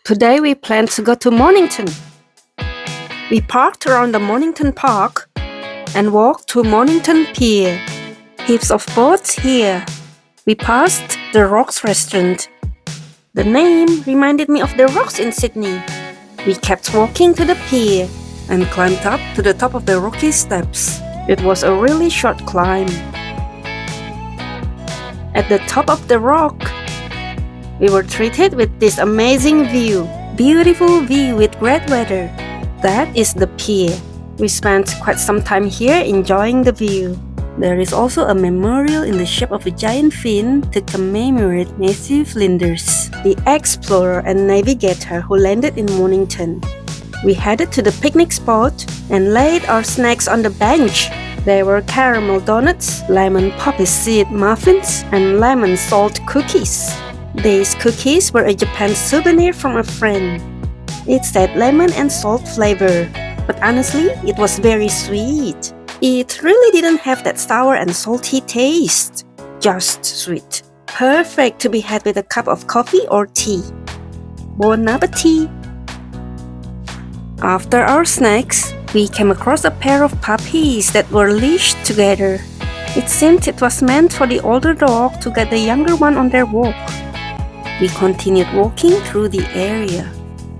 Today we plan to go to Mornington. We parked around the Mornington Park and walked to Mornington Pier. Heaps of boats here. We passed the Rocks restaurant. The name reminded me of the rocks in Sydney. We kept walking to the pier and climbed up to the top of the rocky steps. It was a really short climb. At the top of the rock, we were treated with this amazing view. Beautiful view with great weather. That is the pier. We spent quite some time here enjoying the view. There is also a memorial in the shape of a giant fin to commemorate Matthew Flinders, the explorer and navigator who landed in Mornington. We headed to the picnic spot and laid our snacks on the bench. There were caramel donuts, lemon Poppyseed muffins, and lemon salt cookies. These cookies were a Japan souvenir from a friend. It said lemon and salt flavor, but honestly, it was very sweet. It really didn't have that sour and salty taste. Just sweet. Perfect to be had with a cup of coffee or tea. Bon appetit! After our snacks, we came across a pair of puppies that were leashed together. It seemed it was meant for the older dog to get the younger one on their walk. We continued walking through the area.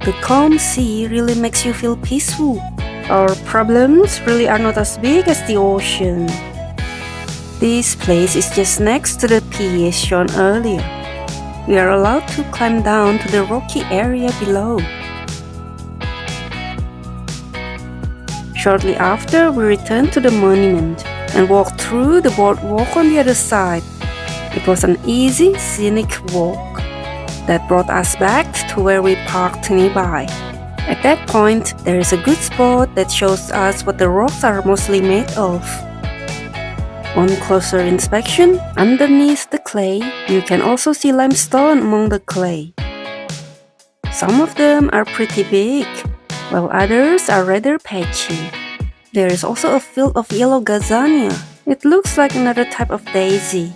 The calm sea really makes you feel peaceful. Our problems really are not as big as the ocean. This place is just next to the pier shown earlier. We are allowed to climb down to the rocky area below. Shortly after, we returned to the monument and walked through the boardwalk on the other side. It was an easy, scenic walk that brought us back to where we parked nearby. At that point, there is a good spot that shows us what the rocks are mostly made of. On closer inspection, underneath the clay, you can also see limestone among the clay. Some of them are pretty big, while others are rather patchy. There is also a field of yellow gazania. It looks like another type of daisy.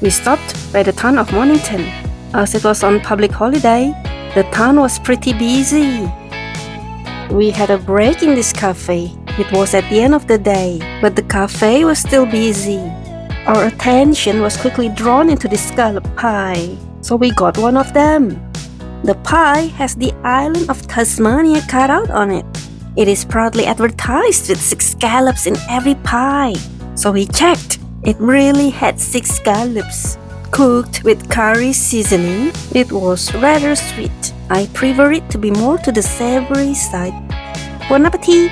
We stopped by the town of Mornington. As it was on public holiday, the town was pretty busy. We had a break in this cafe. It was at the end of the day, but the cafe was still busy. Our attention was quickly drawn into the scallop pie, so we got one of them. The pie has the island of Tasmania cut out on it. It is proudly advertised with 6 scallops in every pie. So we checked. It really had 6 scallops. Cooked with curry seasoning, it was rather sweet. I prefer it to be more to the savory side. Bon appetit!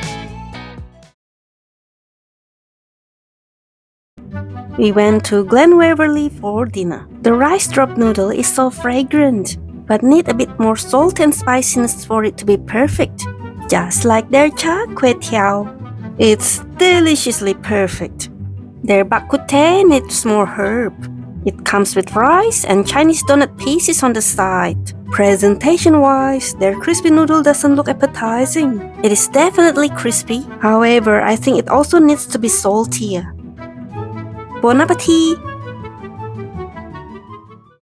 We went to Glen Waverley for dinner. The rice drop noodle is so fragrant, but need a bit more salt and spiciness for it to be perfect. Just like their 𝘽𝙖𝙧𝙮𝙬. It's deliciously perfect. Their bak kut teh needs more herb. It comes with rice and Chinese donut pieces on the side. Presentation-wise, their crispy noodle doesn't look appetizing. It is definitely crispy. However, I think it also needs to be saltier. Bon appetit!